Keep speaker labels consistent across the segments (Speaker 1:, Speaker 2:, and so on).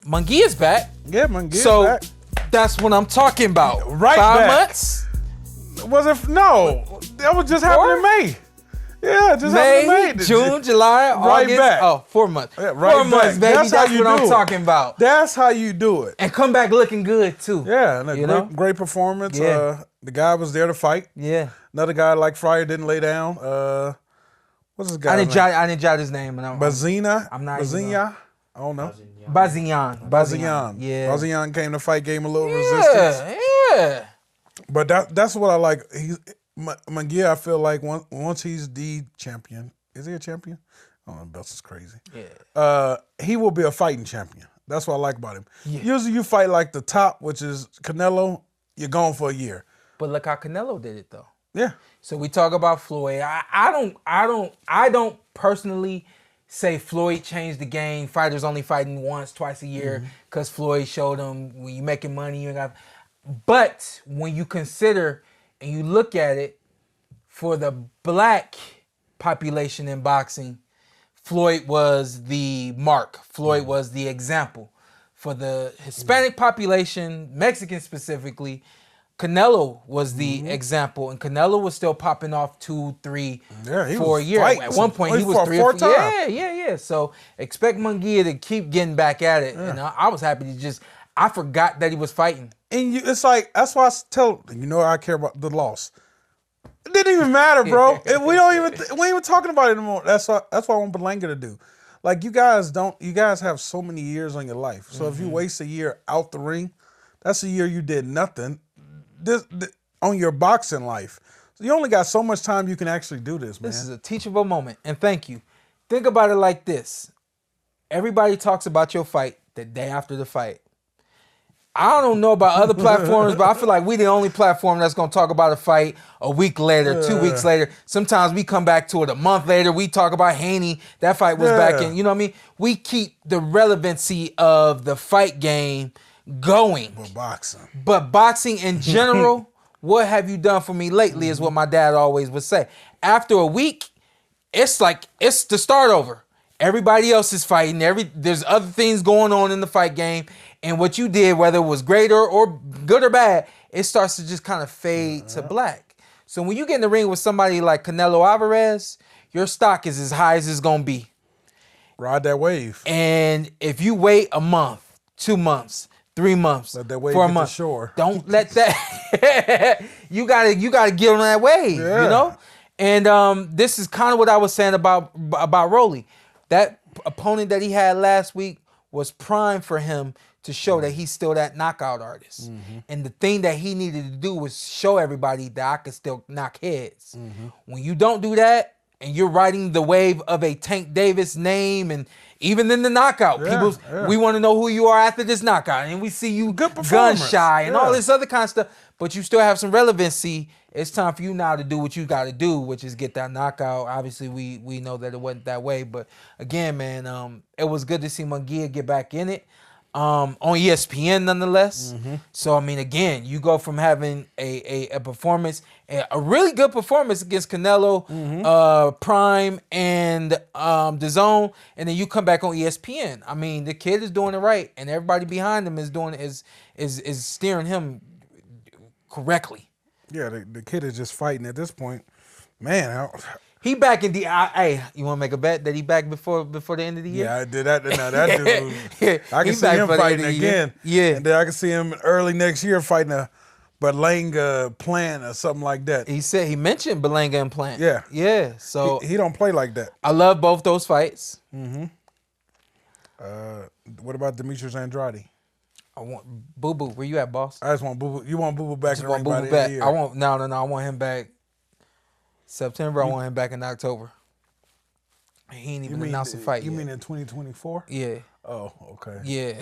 Speaker 1: Munguia's back.
Speaker 2: Yeah, Munguia's
Speaker 1: so
Speaker 2: back.
Speaker 1: That's what I'm talking about.
Speaker 2: Right
Speaker 1: 5
Speaker 2: back.
Speaker 1: months?
Speaker 2: Was it? No. That was just happened in May. Yeah, just happened in May.
Speaker 1: June, July, August.
Speaker 2: Back.
Speaker 1: Oh, 4 months.
Speaker 2: Yeah, right
Speaker 1: 4 months,
Speaker 2: back.
Speaker 1: baby. That's
Speaker 2: you
Speaker 1: what I'm
Speaker 2: do
Speaker 1: talking about.
Speaker 2: That's how you do it.
Speaker 1: And come back looking good, too.
Speaker 2: Yeah, and great performance.
Speaker 1: Yeah.
Speaker 2: The guy was there to fight.
Speaker 1: Yeah.
Speaker 2: Another guy like Fryer didn't lay down. What's his guy?
Speaker 1: I didn't jot his name.
Speaker 2: Bazinyan?
Speaker 1: I'm not
Speaker 2: Bazinyan? I don't know.
Speaker 1: Bazinyan.
Speaker 2: Yeah. Bazinyan came to fight, gave him a little resistance.
Speaker 1: Yeah.
Speaker 2: But that's what I like. Munguia, I feel like once he's the champion, is he a champion? I don't know, belts is crazy.
Speaker 1: Yeah.
Speaker 2: He will be a fighting champion. That's what I like about him.
Speaker 1: Yeah.
Speaker 2: Usually you fight like the top, which is Canelo, you're gone for a year.
Speaker 1: But look how Canelo did it, though.
Speaker 2: Yeah.
Speaker 1: So we talk about Floyd. I don't personally say Floyd changed the game. Fighters only fighting once, twice a year because Floyd showed them when you making money, you ain't got. But when you consider and you look at it, for the black population in boxing, Floyd was the mark. Floyd was the example. For the Hispanic population, Mexican specifically, Canelo was the example, and Canelo was still popping off 2, 3, 4 years. At one point, he was 3 or 4. Yeah. So expect Munguia to keep getting back at it. And I was happy to I forgot that he was fighting.
Speaker 2: And it's like, that's why I tell, I care about the loss. It didn't even matter, bro. we ain't even talking about it anymore. That's what I want Brenagh to do. Like, you guys have so many years on your life. So if you waste a year out the ring, that's a year you did nothing. This on your boxing life. So you only got so much time you can actually do this, man.
Speaker 1: This is a teachable moment, and thank you. Think about it like this. Everybody talks about your fight the day after the fight. I don't know about other platforms, but I feel like we the only platform that's going to talk about a fight a week later, 2 weeks later. Sometimes we come back to it a month later. We talk about Haney. That fight was back in. You know what I mean? We keep the relevancy of the fight game going. But boxing in general, what have you done for me lately is what my dad always would say. After a week, it's like it's the start over. Everybody else is fighting. There's other things going on in the fight game. And what you did, whether it was great or good or bad, it starts to just kind of fade to black. So when you get in the ring with somebody like Canelo Alvarez, your stock is as high as it's going to be.
Speaker 2: Ride that wave.
Speaker 1: And if you wait a month, 2 months, 3 months,
Speaker 2: let that wave
Speaker 1: 4
Speaker 2: hit
Speaker 1: months,
Speaker 2: the shore.
Speaker 1: Don't let that. you gotta get on that wave, you know. And this is kind of what I was saying about Rolly. That opponent that he had last week was prime for him to show that he's still that knockout artist. And the thing that he needed to do was show everybody that I could still knock heads. When you don't do that, and you're riding the wave of a Tank Davis name, and even in the knockout, we want to know who you are after this knockout. And we see you gun shy and all this other kind of stuff, but you still have some relevancy. It's time for you now to do what you got to do, which is get that knockout. Obviously, we know that it wasn't that way, but again, man, it was good to see Munguia get back in it. On ESPN nonetheless. So, I mean, again, you go from having a performance, a really good performance against Canelo, Prime, and the Zone, and then you come back on ESPN. I mean, the kid is doing it right, and everybody behind him is steering him correctly.
Speaker 2: Yeah, the kid is just fighting at this point. Man,
Speaker 1: he back in the hey, you want to make a bet that he back before the end of the year?
Speaker 2: Yeah, I did that. Now that dude, I can see him fighting again.
Speaker 1: Yeah,
Speaker 2: and then I can see him early next year fighting a Brenagh plant or something like that.
Speaker 1: He mentioned Brenagh and plant.
Speaker 2: Yeah.
Speaker 1: So
Speaker 2: he don't play like that.
Speaker 1: I love both those fights.
Speaker 2: What about Demetrius Andrade?
Speaker 1: I want Boo Boo. Where you at, boss?
Speaker 2: I just want Boo Boo. You want Boo Boo back in the ring by the end of the year?
Speaker 1: I want no. I want him back September. I want him back in October. He ain't even announced a fight
Speaker 2: yet.
Speaker 1: You
Speaker 2: mean in 2024?
Speaker 1: Yeah.
Speaker 2: Oh, okay.
Speaker 1: Yeah.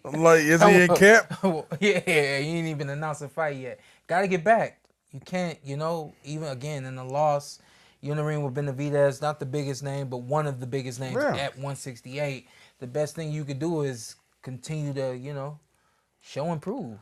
Speaker 2: I'm like, is he in camp?
Speaker 1: Yeah, he ain't even announced a fight yet. Got to get back. You can't, even again in the loss, you in the ring with Benavidez, not the biggest name, but one of the biggest names at 168. The best thing you could do is continue to, show and prove.